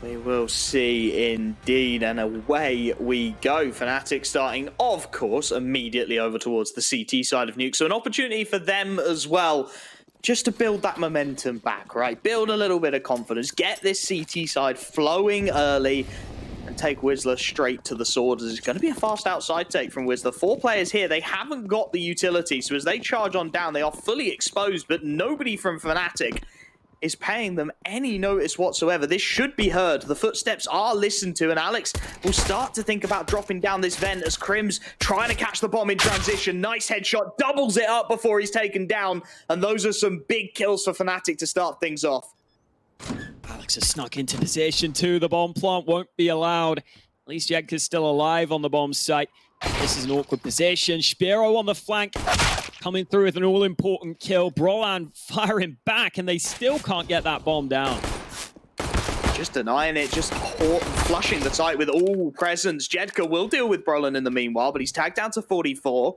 We will see indeed, and away we go. Fnatic starting, of course, immediately over towards the CT side of Nuke. So an opportunity for them as well, just to build that momentum back, right? Build a little bit of confidence, get this CT side flowing early, and take Wisla straight to the sword. It's going to be a fast outside take from Wisla. 4 players here, they haven't got the utility, so as they charge on down, they are fully exposed, but nobody from Fnatic is paying them any notice whatsoever. This should be heard. The footsteps are listened to, and Alex will start to think about dropping down this vent as Crim's trying to catch the bomb in transition. Nice headshot, doubles it up before he's taken down, and those are some big kills for Fnatic to start things off. Alex has snuck into position too. The bomb plant won't be allowed. At least Jedka's still alive on the bomb site. This is an awkward position. Spiro on the flank, coming through with an all-important kill. Brolan firing back, and they still can't get that bomb down. Just denying it, just flushing the site with all presence. Jedka will deal with Brolan in the meanwhile, but he's tagged down to 44.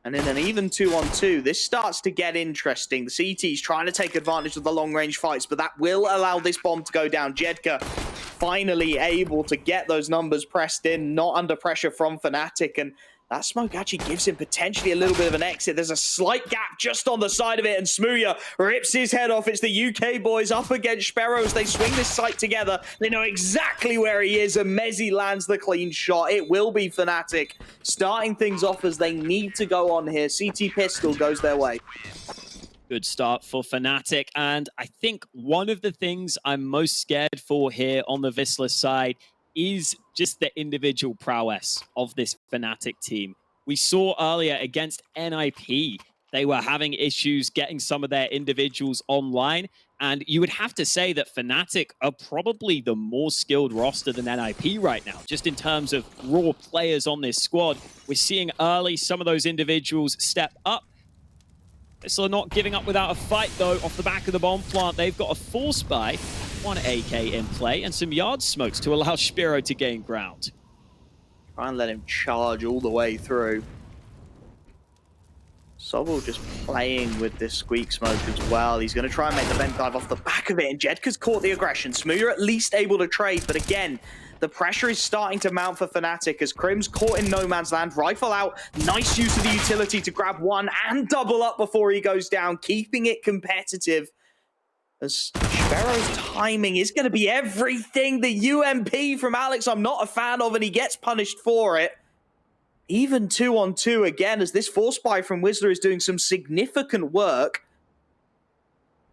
And in an even 2-on-2, this starts to get interesting. The CT's trying to take advantage of the long-range fights, but that will allow this bomb to go down. Jedka finally able to get those numbers pressed in, not under pressure from Fnatic, and that smoke actually gives him potentially a little bit of an exit. There's a slight gap just on the side of it, and Smooya rips his head off. It's the UK boys up against Sparrows. They swing this site together. They know exactly where he is, and Mezzi lands the clean shot. It will be Fnatic starting things off as they need to go on here. CT pistol goes their way. Good start for Fnatic, and I think one of the things I'm most scared for here on the Wisla side is just the individual prowess of this Fnatic team. We saw earlier against NIP, they were having issues getting some of their individuals online, and you would have to say that Fnatic are probably the more skilled roster than NIP right now, just in terms of raw players on this squad. We're seeing early some of those individuals step up. Wisla not giving up without a fight, though, off the back of the bomb plant. They've got a force buy, 1 AK in play, and some yard smokes to allow Spiro to gain ground. Try and let him charge all the way through. Sobel just playing with this squeak smoke as well. He's going to try and make the vent dive off the back of it, and Jedka's caught the aggression. Smooya at least able to trade, but again, the pressure is starting to mount for Fnatic as Crim's caught in no man's land. Rifle out. Nice use of the utility to grab one and double up before he goes down, keeping it competitive. As Sparrow's timing is going to be everything. The UMP from Alex I'm not a fan of, and he gets punished for it. Even 2-on-2 again, as this force buy from Wisla is doing some significant work.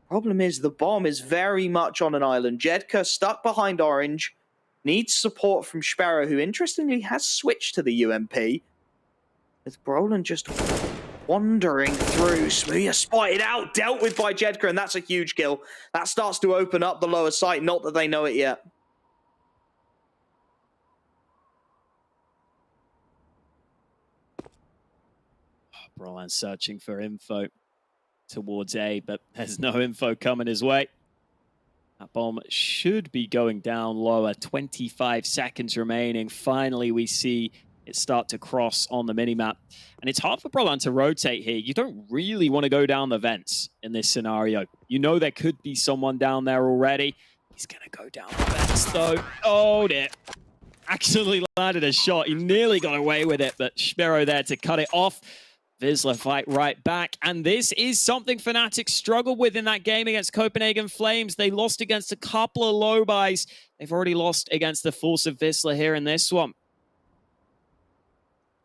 Problem is, the bomb is very much on an island. Jedka stuck behind Orange. Needs support from Sparrow, who interestingly has switched to the UMP. With Brolan just wandering through. Smooya spotted out, dealt with by Jedka, and that's a huge kill. That starts to open up the lower site, not that they know it yet. Brolan searching for info towards A, but there's no info coming his way. That bomb should be going down lower. 25 seconds remaining. Finally, we see it start to cross on the minimap. And it's hard for Brolan to rotate here. You don't really want to go down the vents in this scenario. You know there could be someone down there already. He's going to go down the vents, though. Oh, dear. Actually landed a shot. He nearly got away with it, but Spiro there to cut it off. Wisla fight right back, and this is something Fnatic struggled with in that game against Copenhagen Flames. They lost against a couple of low buys. They've already lost against the force of Wisla here in this one.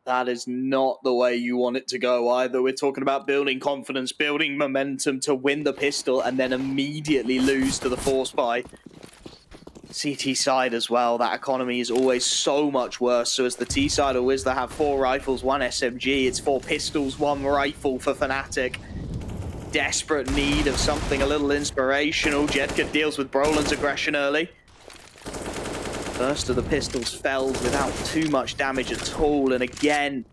That is not the way you want it to go either. We're talking about building confidence, building momentum to win the pistol, and then immediately lose to the force buy. CT side as well, that economy is always so much worse. So as the T side of Wisla have 4 rifles, 1 SMG, it's 4 pistols, 1 rifle for Fnatic. Desperate need of something a little inspirational. Jedka deals with Brolan's aggression early. First of the pistols felled without too much damage at all. And again,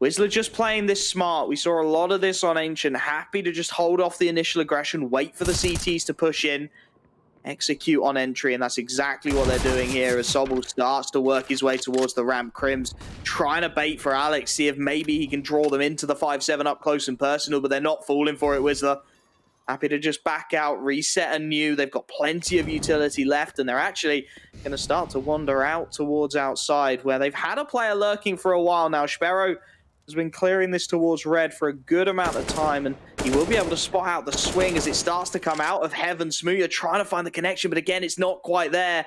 Wisla just playing this smart. We saw a lot of this on Ancient. Happy to just hold off the initial aggression, wait for the CTs to push in. Execute on entry, and that's exactly what they're doing here as Sobel starts to work his way towards the ramp. Crim's trying to bait for Alex, see if maybe he can draw them into the 5-7 up close and personal, but they're not falling for it, Wisla. Happy to just back out, reset anew. They've got plenty of utility left, and they're actually going to start to wander out towards outside, where they've had a player lurking for a while now. Sparrow has been clearing this towards red for a good amount of time, and he will be able to spot out the swing as it starts to come out of heaven. Smooya trying to find the connection, but again, it's not quite there.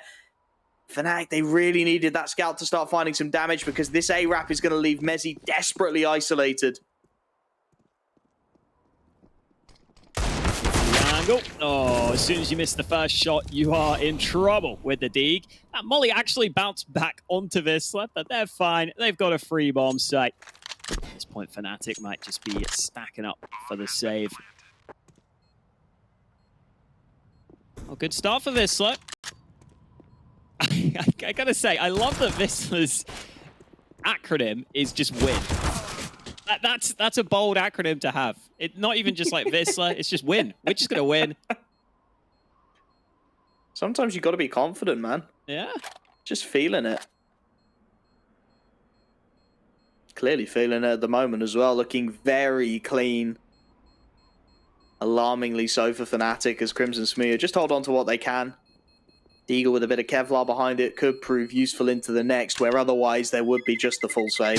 fnatic, they really needed that scout to start finding some damage, because this A-Rap is going to leave Mezzi desperately isolated. Oh, as soon as you miss the first shot, you are in trouble with the Deeg. That Molly actually bounced back onto Wisla, but they're fine. They've got a free bomb site. At this point, fnatic might just be stacking up for the save. Oh, good start for Wisla. I gotta say, I love that Wisla's acronym is just win. That's a bold acronym to have. It's not even just like Wisla, it's just win. We're just gonna win. Sometimes you got to be confident, man. Yeah. Just feeling it. Clearly feeling it at the moment as well. Looking very clean. Alarmingly so for fnatic, as Crimson Smooya just hold on to what they can. Deagle with a bit of Kevlar behind it could prove useful into the next, where otherwise there would be just the full save.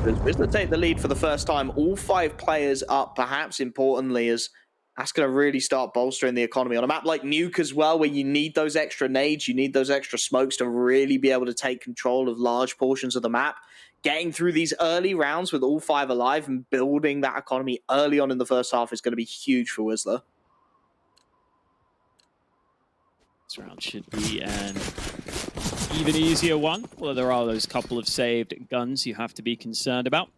Wisla take the lead for the first time. All 5 players up, perhaps importantly, as that's going to really start bolstering the economy. On a map like Nuke as well, where you need those extra nades, you need those extra smokes to really be able to take control of large portions of the map. Getting through these early rounds with all 5 alive and building that economy early on in the first half is going to be huge for Wisla. This round should be an even easier one. Well, there are those couple of saved guns you have to be concerned about.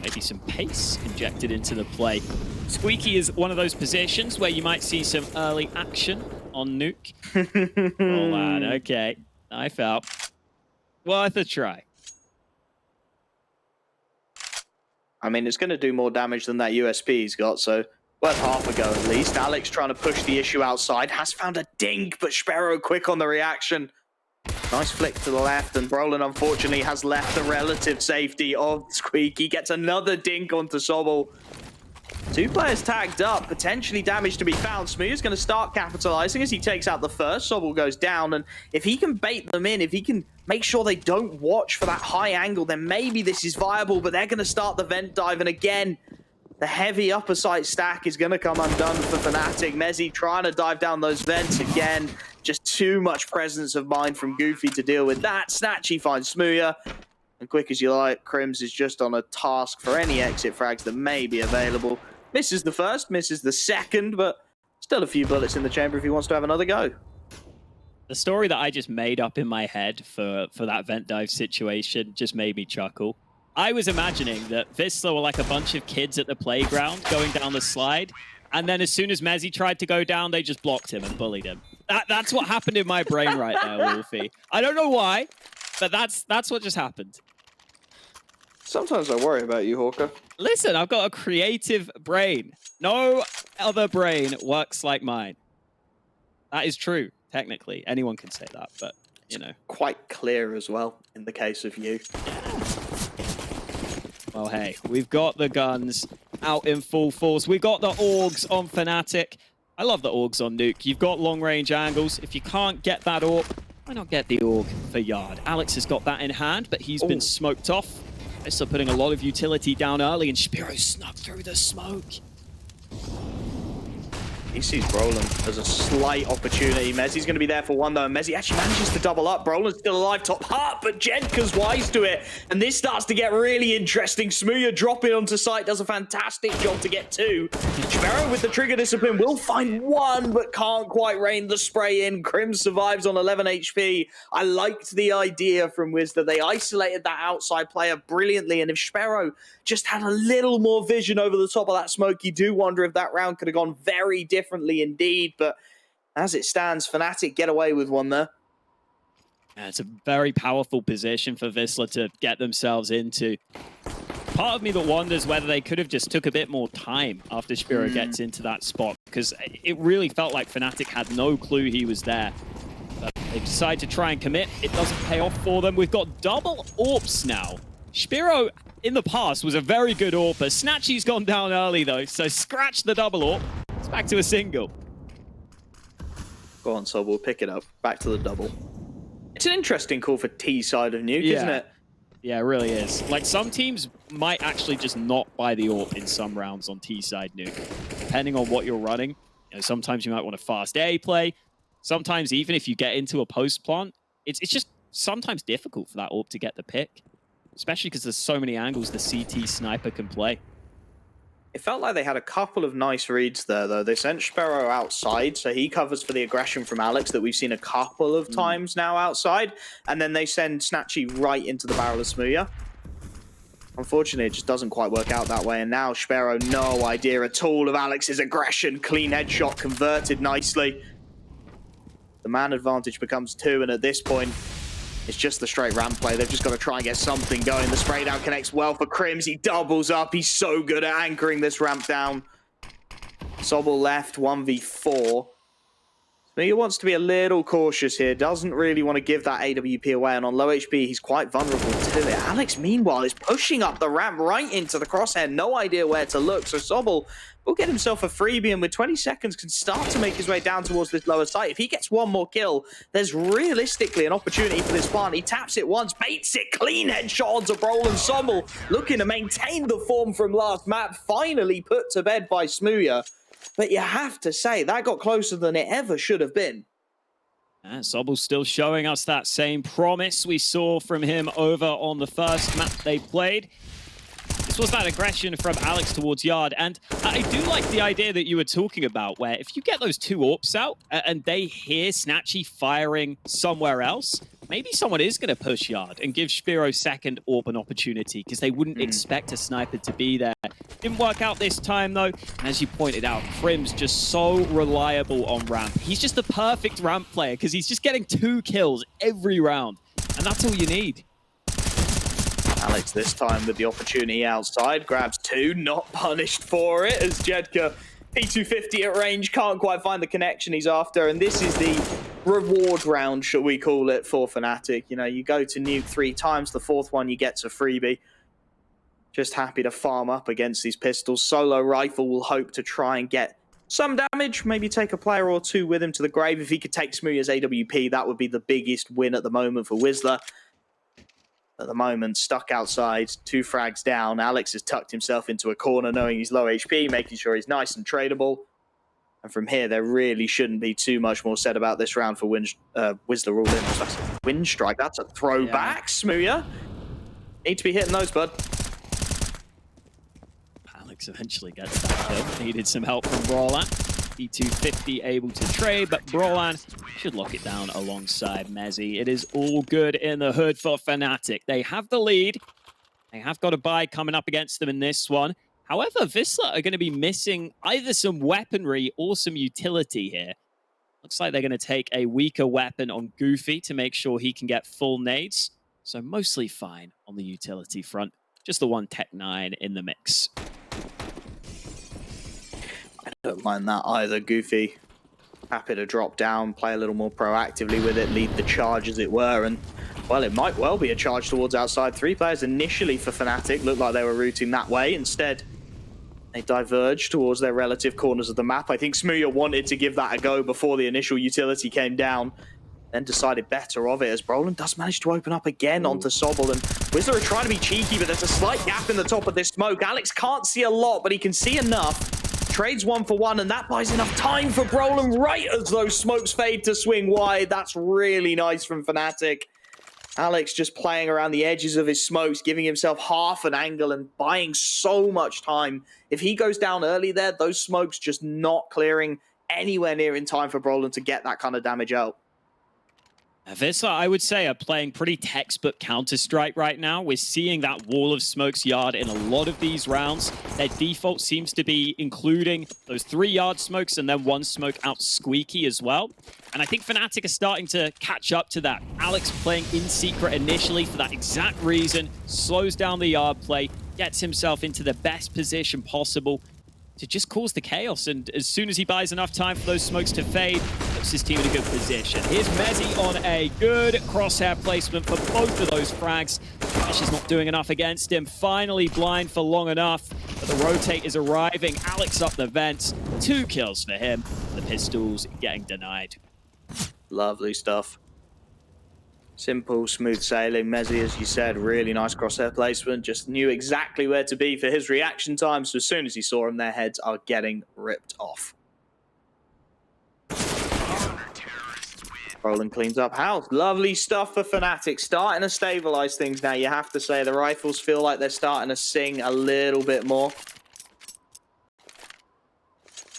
Maybe some pace injected into the play. Squeaky is one of those positions where you might see some early action on Nuke. Roll on, okay. Knife out. Worth a try. I mean, it's going to do more damage than that USP he's got, so worth half a go at least. Alex trying to push the issue outside. Has found a dink, but Sparrow quick on the reaction. Nice flick to the left, and Brolin unfortunately has left the relative safety of Squeaky. Gets another dink onto Sobble. 2 players tagged up, potentially damage to be found. Smooya's going to start capitalizing as he takes out the first. Sobble goes down, and if he can bait them in, if he can make sure they don't watch for that high angle, then maybe this is viable, but they're going to start the vent dive, and again, the heavy upper site stack is going to come undone for fnatic. Mezzi trying to dive down those vents again. Just too much presence of mind from Goofy to deal with that. Snatchy finds Smooya. And quick as you like, Crims is just on a task for any exit frags that may be available. Misses the first, misses the second, but still a few bullets in the chamber if he wants to have another go. The story that I just made up in my head for that vent dive situation just made me chuckle. I was imagining that Wisla were like a bunch of kids at the playground going down the slide, and then as soon as Mezzi tried to go down, they just blocked him and bullied him. That's what happened in my brain right there, Wolfie. I don't know why, but that's what just happened. Sometimes I worry about you, Hawker. Listen, I've got a creative brain. No other brain works like mine. That is true, technically. Anyone can say that, but, you know. Quite clear as well, in the case of you. Yeah. Well, hey, we've got the guns out in full force. We've got the Augs on fnatic. I love the Augs on Nuke. You've got long-range angles. If you can't get that Aug, why not get the Aug for Yard? Alex has got that in hand, but he's been smoked off. Wisla putting a lot of utility down early, and Spiro snuck through the smoke. He sees Brolin as a slight opportunity. Mezzi's going to be there for one, though. And Mezzi actually manages to double up. Brolin's still alive, top heart, but Jedka's wise to it. And this starts to get really interesting. Smooya dropping onto site does a fantastic job to get 2. Sparrow with the trigger discipline will find 1, but can't quite rein the spray in. Crim survives on 11 HP. I liked the idea from Wisla. They isolated that outside player brilliantly. And if Sparrow just had a little more vision over the top of that smoke, you do wonder if that round could have gone very differently indeed. But as it stands, fnatic get away with one there. Yeah, it's a very powerful position for Wisla to get themselves into. Part of me that wonders whether they could have just took a bit more time after Spiro gets into that spot, because it really felt like fnatic had no clue he was there. But they decide to try and commit. It doesn't pay off for them. We've got double AWPs now. Spiro, in the past, was a very good AWPer. Snatchy's gone down early, though, so scratch the double AWP. It's back to a single. Go on, so we'll pick it up. Back to the double. It's an interesting call for T side of Nuke, isn't it? Yeah, it really is. Like, some teams might actually just not buy the AWP in some rounds on T side Nuke. Depending on what you're running. You know, sometimes you might want a fast A play. Sometimes even if you get into a post plant, it's just sometimes difficult for that AWP to get the pick. Especially because there's so many angles the CT sniper can play. It felt like they had a couple of nice reads there, though. They sent Sparrow outside, so he covers for the aggression from Alex that we've seen a couple of times now outside. And then they send Snatchy right into the barrel of Smooya. Unfortunately, it just doesn't quite work out that way. And now Sparrow, no idea at all of Alex's aggression. Clean headshot converted nicely. The man advantage becomes 2, and at this point, it's just the straight ramp play. They've just got to try and get something going. The spray down connects well for Crims. He doubles up. He's so good at anchoring this ramp down. Sobble left 1v4. Smooya wants to be a little cautious here. Doesn't really want to give that AWP away. And on low HP, he's quite vulnerable to it. Alex, meanwhile, is pushing up the ramp right into the crosshair. No idea where to look. So Sobble will get himself a freebie, and with 20 seconds can start to make his way down towards this lower site. If he gets one more kill, there's realistically an opportunity for this plant. He taps it once, baits it, clean headshot onto Brawl, and Sobble looking to maintain the form from last map, finally put to bed by Smooya. But you have to say, that got closer than it ever should have been. And Sobble's still showing us that same promise we saw from him over on the first map they played. This was that aggression from Alex towards Yard, and I do like the idea that you were talking about, where if you get those 2 AWPs out and they hear Snatchy firing somewhere else, maybe someone is going to push Yard and give Spiro second AWP an opportunity, because they wouldn't expect a sniper to be there. Didn't work out this time, though. As you pointed out, Crim's just so reliable on ramp. He's just the perfect ramp player, because he's just getting 2 kills every round, and that's all you need. Alex this time with the opportunity outside, grabs 2, not punished for it, as Jedka, P250 at range, can't quite find the connection he's after, and this is the reward round, shall we call it, for fnatic. You know, you go to Nuke 3 times, the 4th one you get a freebie. Just happy to farm up against these pistols. Solo Rifle will hope to try and get some damage, maybe take a player or 2 with him to the grave. If he could take Smooya's AWP, that would be the biggest win at the moment for Wisla. At the moment, stuck outside, 2 frags down. Alex has tucked himself into a corner, knowing he's low HP, making sure he's nice and tradable. And from here, there really shouldn't be too much more said about this round for Wisla all in. That's a wind strike. That's a throwback, Smooya. Need to be hitting those, bud. Alex eventually gets that kill. Needed some help from Brawlan. P250 able to trade, but Brawlan should lock it down alongside Mezzy. It is all good in the hood for fnatic. They have the lead. They have got a buy coming up against them in this one. However, Wisla are going to be missing either some weaponry or some utility here. Looks like they're going to take a weaker weapon on Goofy to make sure he can get full nades. So mostly fine on the utility front. Just the one Tech 9 in the mix. I don't mind that either. Goofy, happy to drop down, play a little more proactively with it, lead the charge as it were, and well, it might well be a charge towards outside. 3 players initially for fnatic looked like they were routing that way. Instead, they diverged towards their relative corners of the map. I think Smooya wanted to give that a go before the initial utility came down, then decided better of it, as Brolin does manage to open up again onto Sobble, and Wisla are trying to be cheeky, but there's a slight gap in the top of this smoke. Alex can't see a lot, but he can see enough. Trades 1 for 1, and that buys enough time for Brolin right as those smokes fade to swing wide. That's really nice from fnatic. Alex just playing around the edges of his smokes, giving himself half an angle and buying so much time. If he goes down early there, those smokes just not clearing anywhere near in time for Brolin to get that kind of damage out. Wisla, I would say, are playing pretty textbook Counter-Strike right now. We're seeing that wall of smokes Yard in a lot of these rounds. Their default seems to be including those 3 Yard smokes and then 1 smoke out Squeaky as well. And I think fnatic are starting to catch up to that. Alex playing in secret initially for that exact reason, slows down the Yard play, gets himself into the best position possible. to just cause the chaos. And as soon as he buys enough time for those smokes to fade, puts his team in a good position. Here's Mezzi on a good crosshair placement for both of those frags. Ash is not doing enough against him. Finally blind for long enough, but the rotate is arriving. Alex up the vents. 2 kills for him. The pistols getting denied. Lovely stuff. Simple, smooth sailing. Mezzi, as you said, really nice crosshair placement. Just knew exactly where to be for his reaction time. So as soon as he saw him, their heads are getting ripped off. Roland cleans up house. Lovely stuff for fnatic. Starting to stabilize things now, you have to say. The rifles feel like they're starting to sing a little bit more.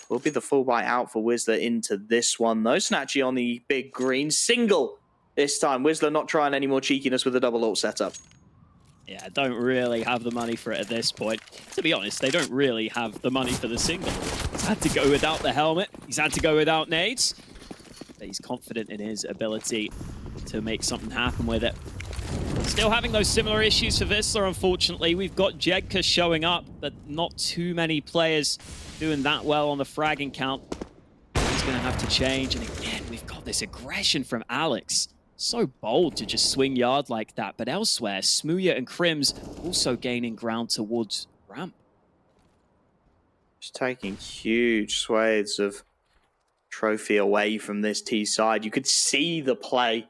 Will be the full buy out for Wisla into this one, though. Snatchy on the big green. Single this time. Wisla not trying any more cheekiness with the double ult setup. Yeah, don't really have the money for it at this point. To be honest, they don't really have the money for the single. He's had to go without the helmet. He's had to go without nades. But he's confident in his ability to make something happen with it. Still having those similar issues for Wisla, unfortunately. We've got Jedka showing up, but not too many players doing that well on the fragging count. He's going to have to change. And again, we've got this aggression from Alex. So bold to just swing yard like that. But elsewhere, Smooya and Crims also gaining ground towards ramp. Just taking huge swathes of trophy away from this T side. You could see the play. You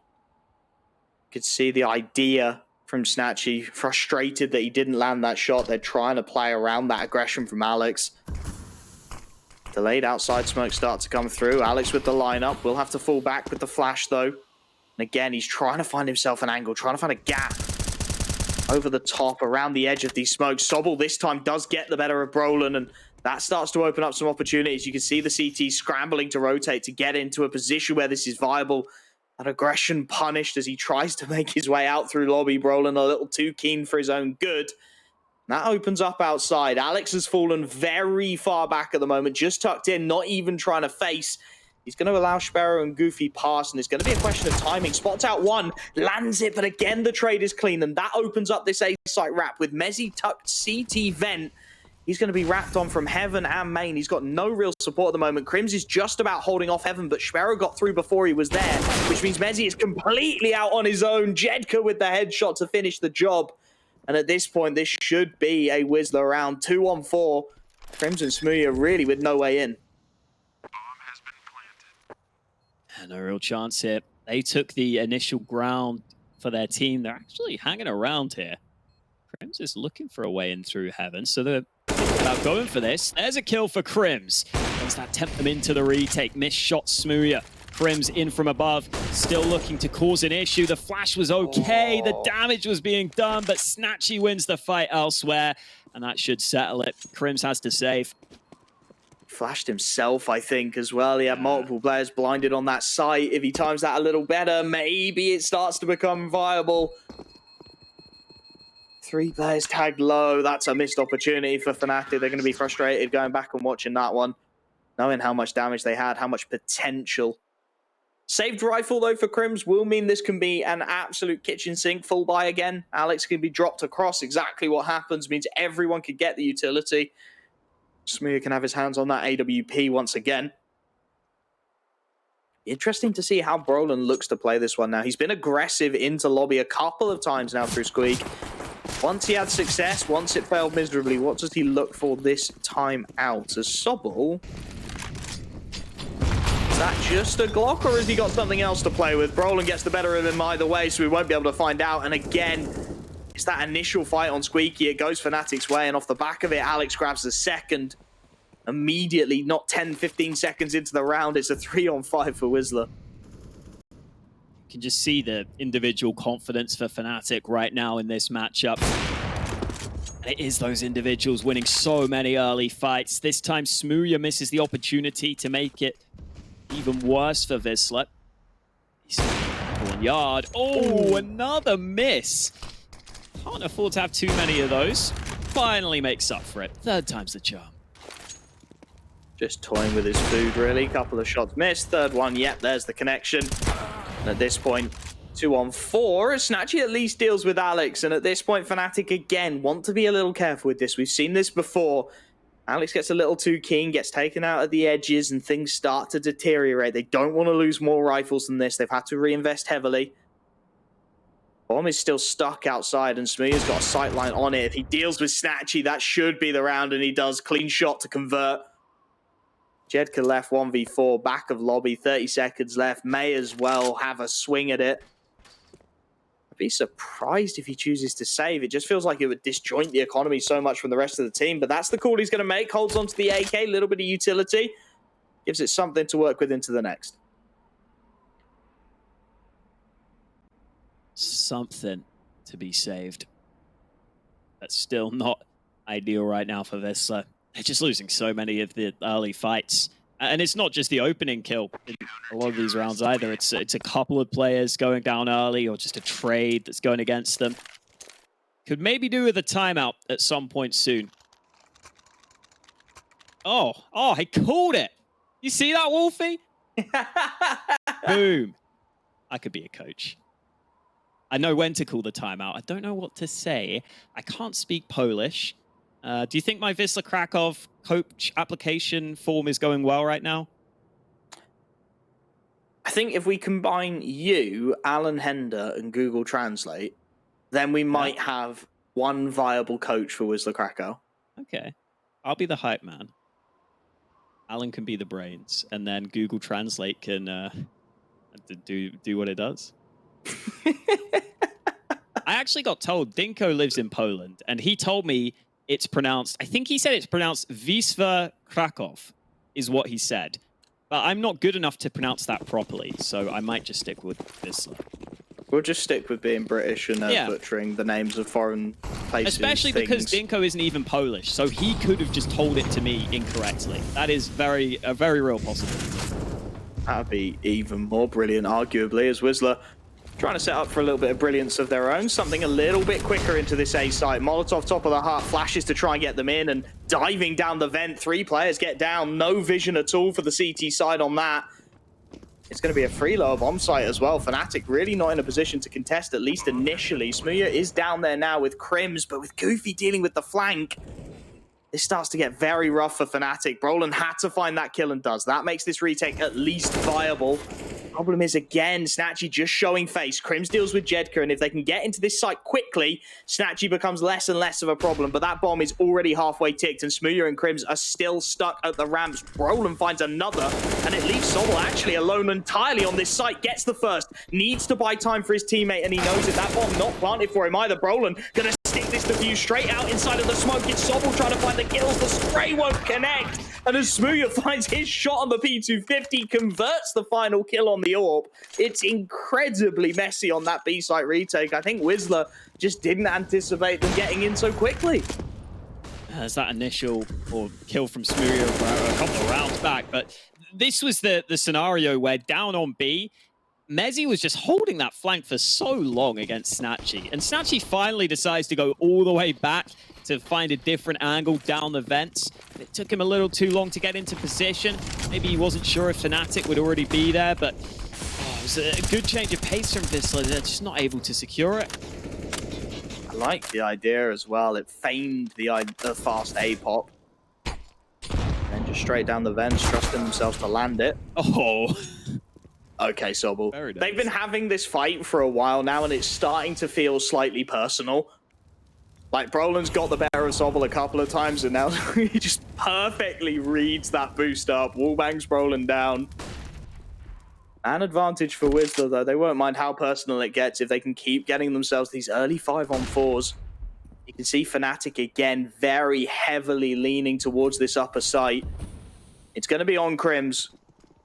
could see the idea from Snatchy. Frustrated that he didn't land that shot. They're trying to play around that aggression from Alex. Delayed outside smoke start to come through. Alex with the lineup. Will have to fall back with the flash though. And again, he's trying to find himself an angle, trying to find a gap over the top, around the edge of these smokes. Sobble this time does get the better of Brolin, and that starts to open up some opportunities. You can see the CT scrambling to rotate to get into a position where this is viable. That aggression punished as he tries to make his way out through lobby. Brolin a little too keen for his own good. That opens up outside. Alex has fallen very far back at the moment, just tucked in, not even trying to face. He's going to allow Sparrow and Goofy pass, and it's going to be a question of timing. Spots out one, lands it, but again, the trade is clean, and that opens up this A-site wrap with Mezzi tucked CT vent. He's going to be wrapped on from Heaven and Main. He's got no real support at the moment. Crims is just about holding off Heaven, but Sparrow got through before he was there, which means Mezzi is completely out on his own. Jedka with the headshot to finish the job. And at this point, this should be a Wisla round 2-on-4. Crims and Smooya really with no way in. No real chance here. They took the initial ground for their team. They're actually hanging around here. Crims is looking for a way in through Heaven, so they're about going for this. There's a kill for Crims. Does that tempt them into the retake? Missed shot Smooya. Crims in from above, still looking to cause an issue. The flash was okay, the damage was being done, but Snatchy wins the fight elsewhere, and that should settle it. Crims has to save. Flashed himself, I think, as well. He had multiple players blinded on that site. If he times that a little better, maybe it starts to become viable. 3 players tagged low. That's a missed opportunity for fnatic. They're going to be frustrated going back and watching that one, knowing how much damage they had, how much potential. Saved rifle, though, for Crims will mean this can be an absolute kitchen sink full buy again. Alex can be dropped across. Exactly what happens means everyone could get the utility. Smooya can have his hands on that AWP once again. Interesting to see how Brolin looks to play this one now. He's been aggressive into lobby a couple of times now through Squeak. Once he had success, once it failed miserably, what does he look for this time out? As Sobble, is that just a Glock, or has he got something else to play with? Brolin gets the better of him either way, so we won't be able to find out. And again, it's that initial fight on Squeaky. It goes Fnatic's way, and off the back of it, Alex grabs the second. Immediately, not 10, 15 seconds into the round, it's a 3-on-5 for Wisla. You can just see the individual confidence for Fnatic right now in this matchup. And it is those individuals winning so many early fights. This time, Smooya misses the opportunity to make it even worse for Wisla. He's 1 yard. Oh, another miss. Can't afford to have too many of those. Finally makes up for it. 3rd time's the charm. Just toying with his food, really. Couple of shots missed. 3rd one, yep, there's the connection. And at this point, 2-on-4. Snatchy at least deals with Alex. And at this point, Fnatic again want to be a little careful with this. We've seen this before. Alex gets a little too keen, gets taken out at the edges, and things start to deteriorate. They don't want to lose more rifles than this. They've had to reinvest heavily. Bomb is still stuck outside, and Smooya's got a sight line on it. If he deals with Snatchy, that should be the round, and he does. Clean shot to convert. Jedka left 1v4, back of lobby, 30 seconds left. May as well have a swing at it. I'd be surprised if he chooses to save. It just feels like it would disjoint the economy so much from the rest of the team, but that's the call he's going to make. Holds onto the AK, a little bit of utility. Gives it something to work with into the next. Something to be saved. That's still not ideal right now for Wisla. They're just losing so many of the early fights. And it's not just the opening kill in a lot of these rounds either. It's a couple of players going down early or just a trade that's going against them. Could maybe do with a timeout at some point soon. Oh, I called it. You see that, Wolfie? Boom. I could be a coach. I know when to call the timeout. I don't know what to say. I can't speak Polish. Do you think my Wisla Krakow coach application form is going well right now? I think if we combine you, Alan Hender, and Google Translate, then we might have one viable coach for Wisla Krakow. Okay. I'll be the hype man. Alan can be the brains, and then Google Translate can do what it does. I actually got told Dinko lives in Poland, and he told me it's pronounced, I think he said it's pronounced Wisla Krakow, is what he said. But I'm not good enough to pronounce that properly, so I might just stick with Wisla. We'll just stick with being British and butchering the names of foreign places. Especially because Dinko isn't even Polish, so he could have just told it to me incorrectly. That is a very real possibility. That'd be even more brilliant, arguably, as Wisla trying to set up for a little bit of brilliance of their own. Something a little bit quicker into this A site. Molotov top of the heart flashes to try and get them in, and diving down the vent. 3 players get down. No vision at all for the CT side on that. It's going to be a free low bomb site as well. fnatic really not in a position to contest, at least initially. Smooya is down there now with Crims, but with Goofy dealing with the flank, this starts to get very rough for fnatic. Brolin had to find that kill and does. That makes this retake at least viable. Problem is, again, Snatchy just showing face. Crims deals with Jedka, and if they can get into this site quickly, Snatchy becomes less and less of a problem. But that bomb is already halfway ticked, and Smooya and Crims are still stuck at the ramps. Brolin finds another, and it leaves Sobel actually alone entirely on this site. Gets the first, needs to buy time for his teammate, and he knows it. That bomb not planted for him either. Brolin gonna stick this defuse straight out inside of the smoke. It's Sobel trying to find the kills. The spray won't connect. And as Smooya finds his shot on the P250, converts the final kill on the AWP. It's incredibly messy on that B site retake. I think Wisla just didn't anticipate them getting in so quickly. There's that initial kill from Smooya a couple of rounds back, but this was the scenario where down on B, Mezzy was just holding that flank for so long against Snatchy. And Snatchy finally decides to go all the way back to find a different angle down the vents. It took him a little too long to get into position. Maybe he wasn't sure if fnatic would already be there, but it was a good change of pace from Wisla. They're just not able to secure it. I like the idea as well. It feigned the fast A pop. Then just straight down the vents, trusting themselves to land it. Oh. Okay, Sobel. Very nice. They've been having this fight for a while now, and it's starting to feel slightly personal. Like, Brolin's got the better of Sobel a couple of times, and now he just perfectly reads that boost up. Wallbangs Brolin down. An advantage for Wisla, though. They won't mind how personal it gets if they can keep getting themselves these early 5-on-4s. You can see fnatic again very heavily leaning towards this upper site. It's going to be on Crims.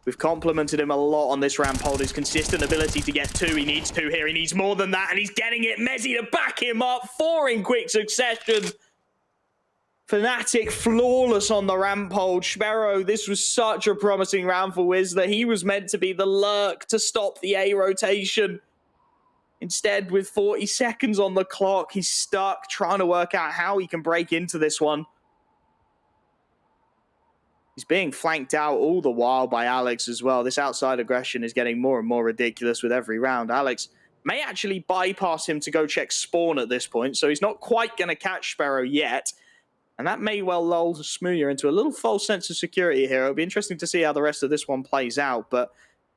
We've complimented him a lot on this ramp hold. His consistent ability to get 2. He needs 2 here. He needs more than that, and he's getting it. Mezzy to back him up. 4 in quick succession. fnatic flawless on the ramp hold. Sparrow, this was such a promising round for Wisla. He was meant to be the lurk to stop the A rotation. Instead, with 40 seconds on the clock, he's stuck trying to work out how he can break into this one. He's being flanked out all the while by Alex as well. This outside aggression is getting more and more ridiculous with every round. Alex may actually bypass him to go check spawn at this point, so he's not quite going to catch Sparrow yet. And that may well lull Smooya into a little false sense of security here. It'll be interesting to see how the rest of this one plays out. But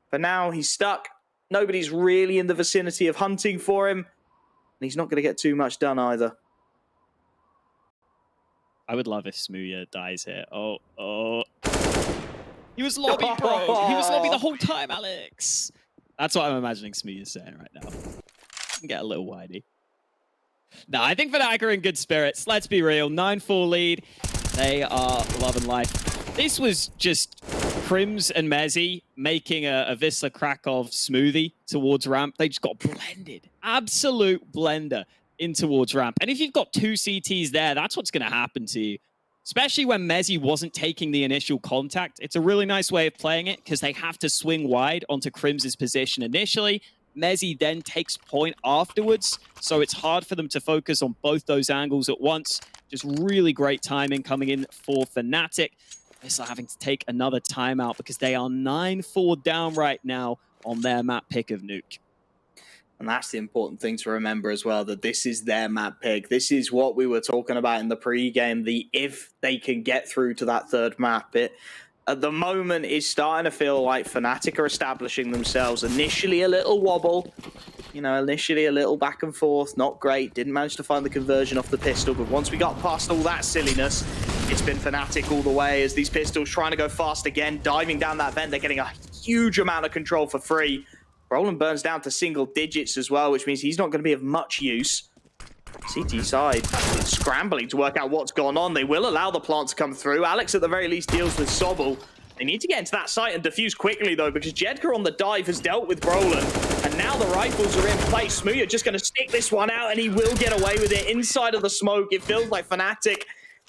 for now, he's stuck. Nobody's really in the vicinity of hunting for him. And he's not going to get too much done either. I would love if Smooya dies here. Oh. He was lobby, bro. He was lobby the whole time, Alex. That's what I'm imagining Smooya saying right now. Get a little whiny. No, I think Fnatic are in good spirits. Let's be real. 9-4 lead. They are loving life. This was just Crims and Mezzy making a Wisla Krakow smoothie towards ramp. They just got blended. Absolute blender in towards ramp. And if you've got two CTs there, that's what's going to happen to you. Especially when Mezzy wasn't taking the initial contact. It's a really nice way of playing it because they have to swing wide onto Crims' position initially. Mezzy then takes point afterwards, so it's hard for them to focus on both those angles at once. Just really great timing coming in for Fnatic. They're having to take another timeout because they are 9-4 down right now on their map pick of Nuke. And that's the important thing to remember as well, that this is their map pick. This is what we were talking about in the pre-game, the if they can get through to that third map. It, at the moment, is starting to feel like Fnatic are establishing themselves. Initially a little wobble, you know, initially a little back and forth, not great. Didn't manage to find the conversion off the pistol, but once we got past all that silliness, it's been Fnatic all the way as these pistols trying to go fast again, diving down that vent. They're getting a huge amount of control for free. Roland burns down to single digits as well, which means he's not going to be of much use. CT side scrambling to work out what's gone on. They will allow the plant to come through. Alex at the very least deals with Sobble. They need to get into that site and defuse quickly though, because Jedka on the dive has dealt with Roland. And now the rifles are in place. Smooya just going to stick this one out and he will get away with it inside of the smoke. It feels like Fnatic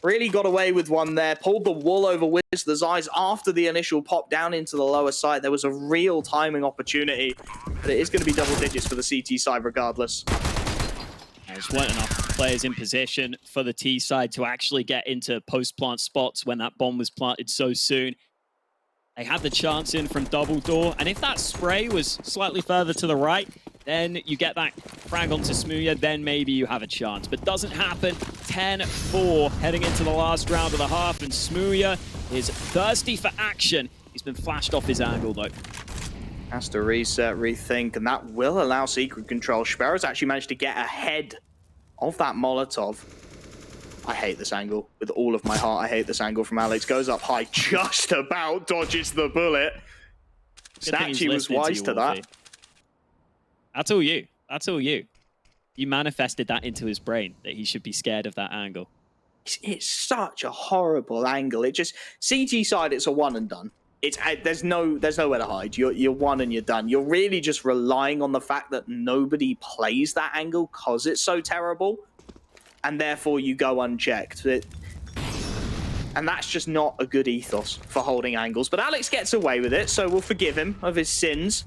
really got away with one there. Pulled the wool over Wisla's eyes after the initial pop down into the lower side. There was a real timing opportunity, but it is going to be double digits for the CT side regardless. There's weren't enough players in position for the T side to actually get into post-plant spots when that bomb was planted so soon. They had the chance in from double door, and if that spray was slightly further to the right, then you get that frag onto Smooya, then maybe you have a chance. But doesn't happen. 10-4 heading into the last round of the half, and Smooya is thirsty for action. He's been flashed off his angle, though. Has to reset, rethink, and that will allow secret control. Sparrow's actually managed to get ahead of that Molotov. I hate this angle. With all of my heart, I hate this angle from Alex. Goes up high, just about dodges the bullet. Statue was wise to that. That's all you. That's all you. You manifested that into his brain, that he should be scared of that angle. It's such a horrible angle. It just, CT side, it's a one and done. It's there's nowhere to hide. You're one and you're done. You're really just relying on the fact that nobody plays that angle because it's so terrible, and therefore you go unchecked. And that's just not a good ethos for holding angles. But Alex gets away with it, so we'll forgive him of his sins.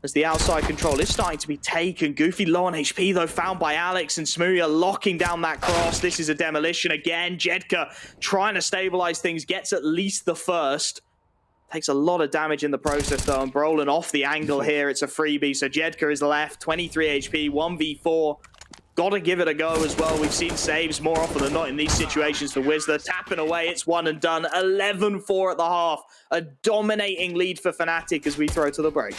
As the outside control is starting to be taken. Goofy low on HP though, found by Alex, and Smooya locking down that cross. This is a demolition again. Jedka trying to stabilize things, gets at least the first. Takes a lot of damage in the process though, and Brolin off the angle here. It's a freebie, so Jedka is left, 23 HP, 1v4. Gotta give it a go as well. We've seen saves more often than not in these situations for Wisla. Tapping away, it's one and done. 11-4 at the half. A dominating lead for Fnatic as we throw to the break.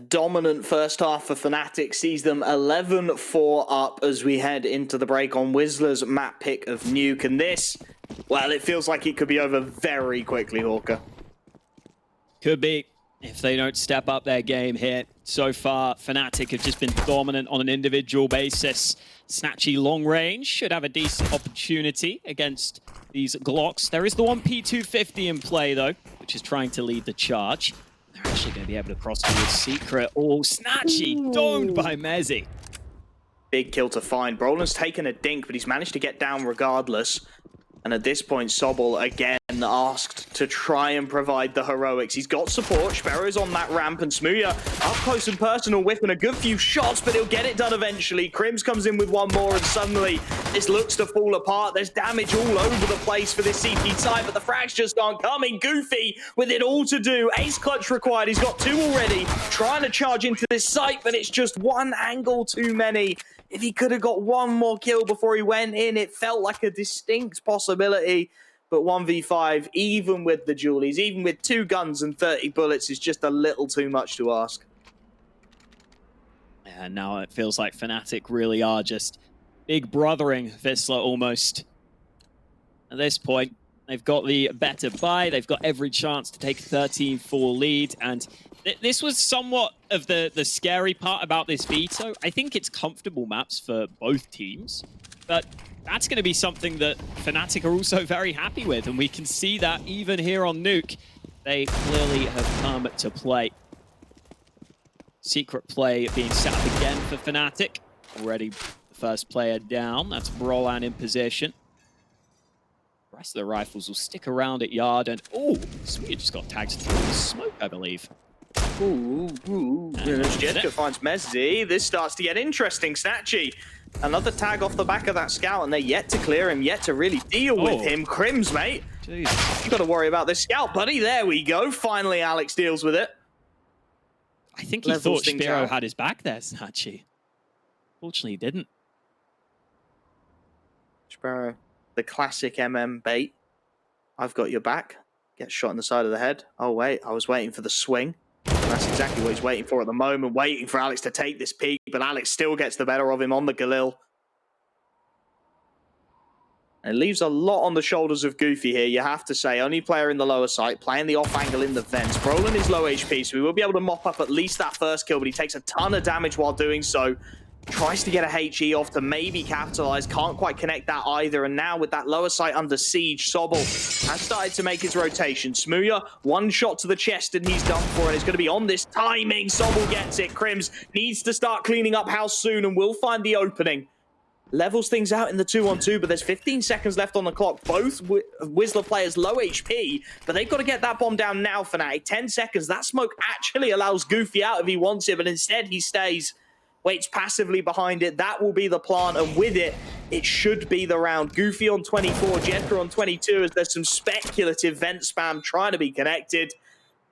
dominant first half for Fnatic sees them 11-4 up as we head into the break on Wisla's map pick of Nuke. And this, well, it feels like it could be over very quickly, Hawker. Could be, if they don't step up their game here. So far, Fnatic have just been dominant on an individual basis. Snatchy long range should have a decent opportunity against these Glocks. There is the one P250 in play, though, which is trying to lead the charge. They're actually going to be able to cross towards Secret. Oh, Snatchy domed by Mezzy. Big kill to find. Brolin's taken a dink, but he's managed to get down regardless. And at this point, Sobol again asked to try and provide the heroics. He's got support. Sparrow's on that ramp, and Smooya up close and personal, whipping a good few shots, but he'll get it done eventually. Crims comes in with one more, and suddenly this looks to fall apart. There's damage all over the place for this CP side, but the frags just aren't coming. Goofy with it all to do. Ace clutch required. He's got two already. Trying to charge into this site, but it's just one angle too many. If he could have got one more kill before he went in, it felt like a distinct possibility. But 1v5, even with the Julies, even with 2 guns and 30 bullets, is just a little too much to ask. And now it feels like Fnatic really are just big brothering Wisla almost. At this point, they've got the better buy. They've got every chance to take a 13-4 lead. And this was somewhat of the scary part about this veto. I think it's comfortable maps for both teams, but that's going to be something that Fnatic are also very happy with, and we can see that even here on Nuke. They clearly have come to play. Secret play being set up again for Fnatic. Already the first player down. That's Brolan in position. The rest of the rifles will stick around at Yard, and oh, Smooya just got tagged through the smoke, I believe. Ooh. Jedka finds Mezzy. This starts to get interesting. Snatchy, another tag off the back of that scout, and they're yet to clear him, yet to really deal with him. Crims, mate. Jeez. You got to worry about this scout, buddy. There we go. Finally, Alex deals with it. I think he thought Sparrow had his back there, Snatchy. Fortunately, he didn't. Sparrow, the classic MM bait. I've got your back. Gets shot in the side of the head. Oh, wait. I was waiting for the swing. And that's exactly what he's waiting for at the moment. Waiting for Alex to take this peek, but Alex still gets the better of him on the Galil. And it leaves a lot on the shoulders of Goofy here, you have to say. Only player in the lower site, playing the off angle in the vents. Brolan is low HP, so we will be able to mop up at least that first kill, but he takes a ton of damage while doing so. Tries to get a HE off to maybe capitalize. Can't quite connect that either. And now with that lower site under siege, Sobol has started to make his rotation. Smooya, one shot to the chest and he's done for it. It's going to be on this timing. Sobol gets it. Crims needs to start cleaning up house soon and will find the opening. Levels things out in the 2-on-2, but there's 15 seconds left on the clock. Both Wisla players low HP, but they've got to get that bomb down now, Fnatic. 10 seconds. That smoke actually allows Goofy out if he wants it, but instead he stays. Waits passively behind it. That will be the plant, and with it, it should be the round. Goofy on 24, Jedka on 22, as there's some speculative vent spam trying to be connected.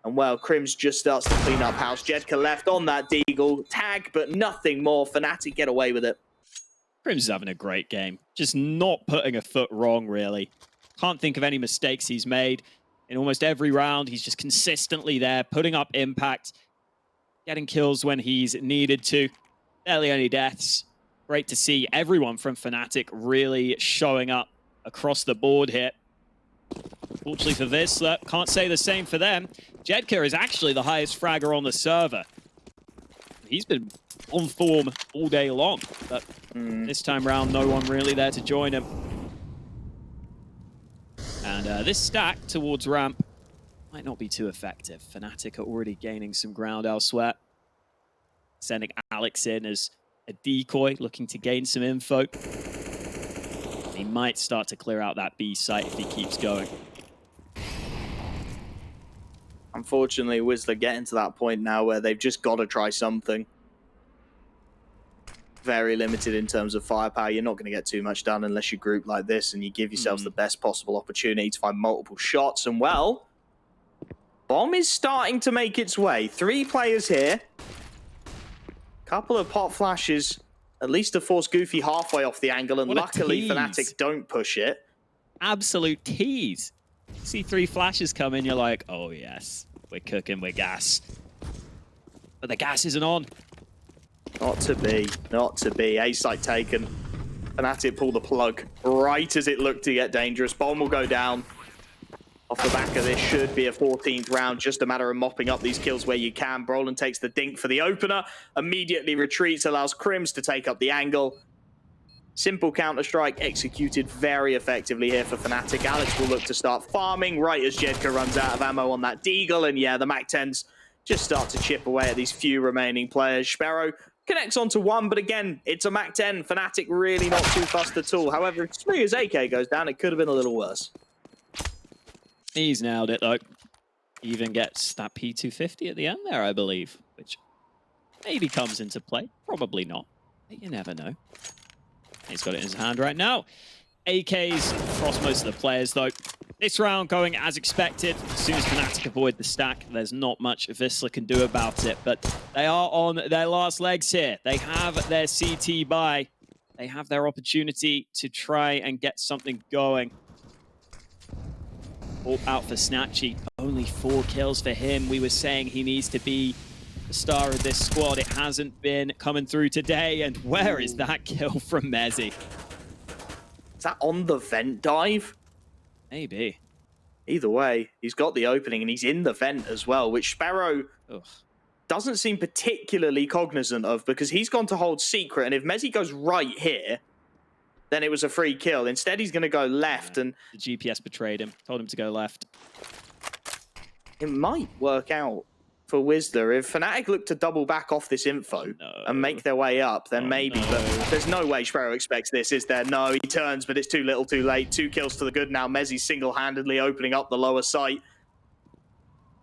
And well, Crims just starts to clean up house. Jedka left on that deagle. Tag, but nothing more. Fnatic get away with it. Crims is having a great game. Just not putting a foot wrong, really. Can't think of any mistakes he's made. In almost every round, he's just consistently there, putting up impact, getting kills when he's needed to. Barely any deaths. Great to see everyone from Fnatic really showing up across the board here. Fortunately for Wisla, can't say the same for them. Jedka is actually the highest fragger on the server. He's been on form all day long, but this time round, no one really there to join him. And this stack towards ramp might not be too effective. Fnatic are already gaining some ground elsewhere. Sending Alex in as a decoy, looking to gain some info. He might start to clear out that B site if he keeps going. Unfortunately, Wisla getting to that point now where they've just got to try something. Very limited in terms of firepower. You're not going to get too much done unless you group like this and you give yourselves the best possible opportunity to find multiple shots. And well, bomb is starting to make its way. 3 players here. Couple of pop flashes, at least to force Goofy halfway off the angle, and luckily Fnatic don't push it. Absolute tease. See 3 flashes come in, you're like, oh yes, we're cooking with gas. but the gas isn't on. Not to be. Not to be. A site taken. fnatic pull the plug right as it looked to get dangerous. Bomb will go down. Off the back of this should be a 14th round. Just a matter of mopping up these kills where you can. Brolin takes the dink for the opener. Immediately retreats, allows Crims to take up the angle. Simple Counter-Strike executed very effectively here for fnatic. Alex will look to start farming right as Jedka runs out of ammo on that Deagle. And yeah, the MAC-10s just start to chip away at these few remaining players. Sparrow connects onto one, but again, it's a MAC-10. fnatic really not too fussed at all. However, as soon as AK goes down, it could have been a little worse. He's nailed it, though. Even gets that P250 at the end there, I believe, which maybe comes into play. Probably not, but you never know. He's got it in his hand right now. AKs across most of the players, though. This round going as expected. As soon as fnatic avoid the stack, there's not much Wisla can do about it, but they are on their last legs here. They have their CT buy. They have their opportunity to try and get something going. All out for Snatchy. Only 4 kills for him. We were saying he needs to be the star of this squad. It hasn't been coming through today. And where is that kill from Mezzy? Is that on the vent dive? Maybe. Either way, he's got the opening and he's in the vent as well, which Sparrow doesn't seem particularly cognizant of because he's gone to hold secret. And if Mezzy goes right here, then it was a free kill. Instead, he's going to go left. And the GPS betrayed him, told him to go left. It might work out for Wisla. If fnatic look to double back off this info and make their way up, then maybe. But there's no way Sparrow expects this, is there? No, he turns, but it's too little too late. 2 kills to the good now. Mezzy single-handedly opening up the lower site.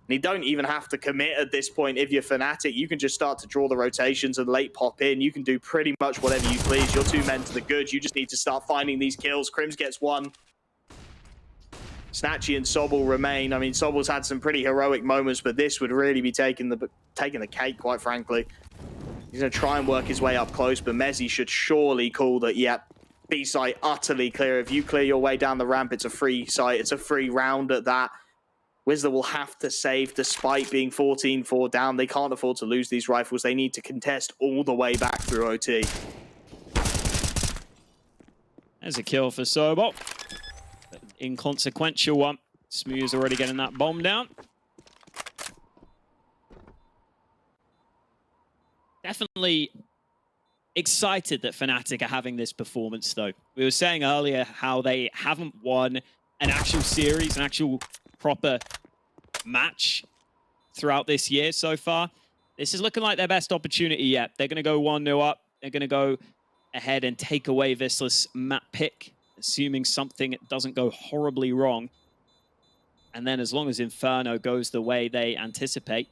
And you don't even have to commit at this point if you're fnatic. You can just start to draw the rotations and late pop in. You can do pretty much whatever you please. You're 2 men to the good. You just need to start finding these kills. Crims gets 1. Snatchy and Sobel remain. I mean, Sobel's had some pretty heroic moments, but this would really be taking the cake, quite frankly. He's going to try and work his way up close, but Mezzy should surely call that, yep, B site utterly clear. If you clear your way down the ramp, it's a free site. It's a free round at that. Wisla will have to save despite being 14-4 down. They can't afford to lose these rifles. They need to contest all the way back through OT. There's a kill for Sobel. Inconsequential one. Smooth's already getting that bomb down. Definitely excited that fnatic are having this performance, though. We were saying earlier how they haven't won an actual series, an actual proper match throughout this year so far. This is looking like their best opportunity yet. They're going to go 1-0 up. They're going to go ahead and take away Wisla's map pick, assuming something doesn't go horribly wrong. And then as long as Inferno goes the way they anticipate,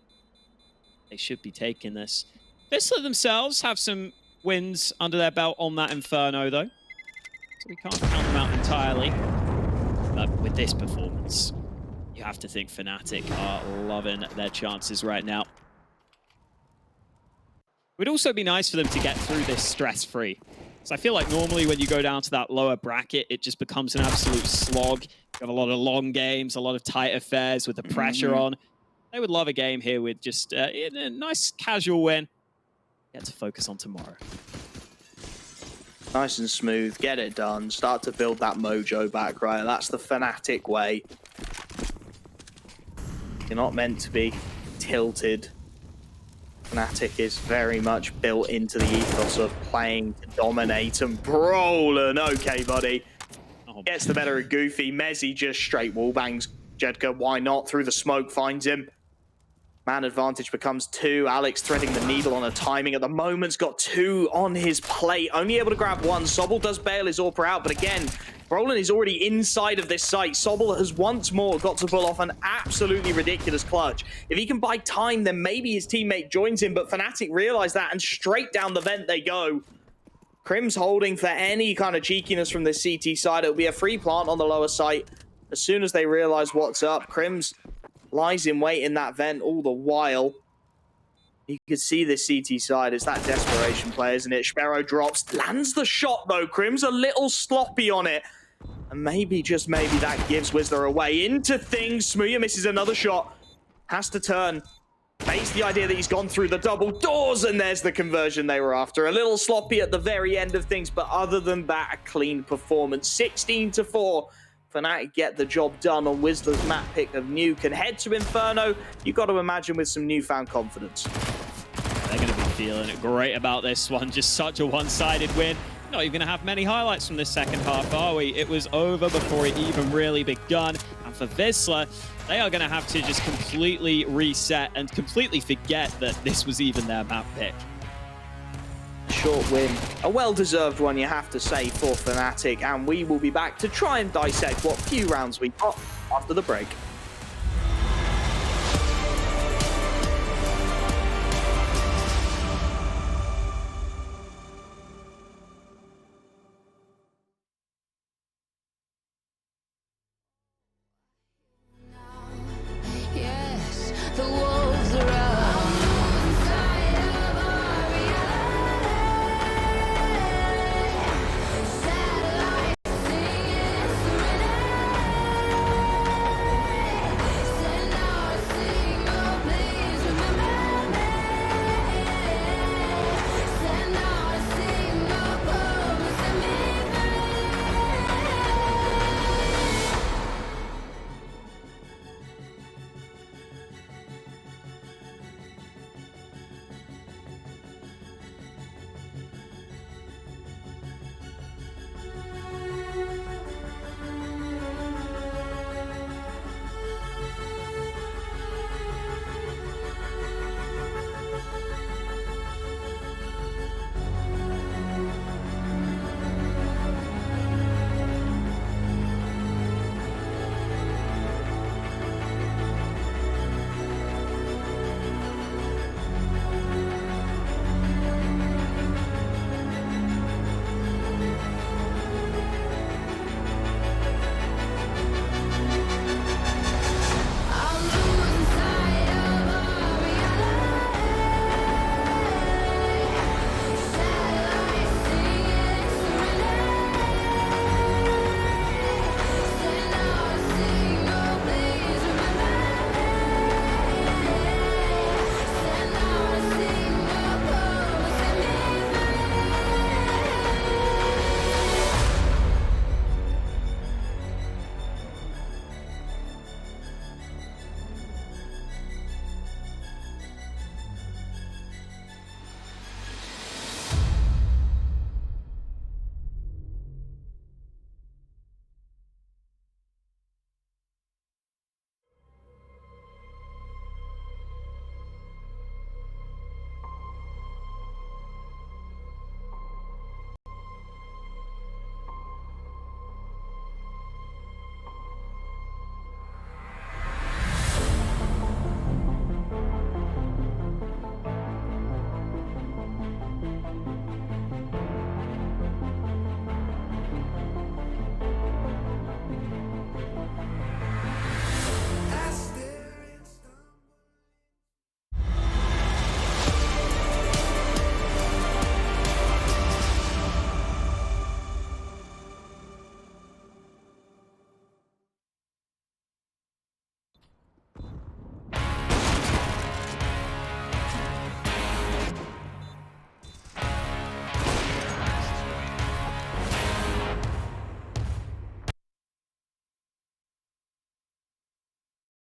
they should be taking this. Wisla themselves have some wins under their belt on that Inferno, though. So we can't count them out entirely. But with this performance, you have to think fnatic are loving their chances right now. It would also be nice for them to get through this stress-free. So I feel like normally when you go down to that lower bracket, it just becomes an absolute slog. You have a lot of long games, a lot of tight affairs with the pressure on. They would love a game here with just a nice casual win. Get to focus on tomorrow. Nice and smooth, get it done, start to build that mojo back, right? That's the fnatic way. You're not meant to be tilted. fnatic is very much built into the ethos of playing to dominate, and Brolin, okay buddy, gets the better of Goofy. Mezzy just straight wallbangs Jedka, why not? Through the smoke, finds him. Man advantage becomes 2. Alex threading the needle on a timing at the moment's got 2 on his plate. Only able to grab 1. Sobel does bail his AWP out, but again, Brolin is already inside of this site. Sobel has once more got to pull off an absolutely ridiculous clutch. If he can buy time, then maybe his teammate joins him, but fnatic realize that, and straight down the vent they go. Crims holding for any kind of cheekiness from this CT side. It'll be a free plant on the lower site. As soon as they realize what's up, Crims lies in wait in that vent all the while. You can see this CT side. It's that desperation play, isn't it? Sparrow drops, lands the shot though. Crims a little sloppy on it. And maybe, just maybe, that gives Wisla away into things. Smooya misses another shot. Has to turn. Face the idea that he's gone through the double doors, and there's the conversion they were after. A little sloppy at the very end of things, but other than that, a clean performance. 16-4. fnatic get the job done on Wisla's map pick of Nuke and head to Inferno. You've got to imagine with some newfound confidence. They're going to be feeling it great about this one. Just such a one-sided win. Not even going to have many highlights from this second half, are we? It was over before it even really begun. And for Wisla, they are going to have to just completely reset and completely forget that this was even their map pick. Short win, a well-deserved one, you have to say, for fnatic. And we will be back to try and dissect what few rounds we got after the break.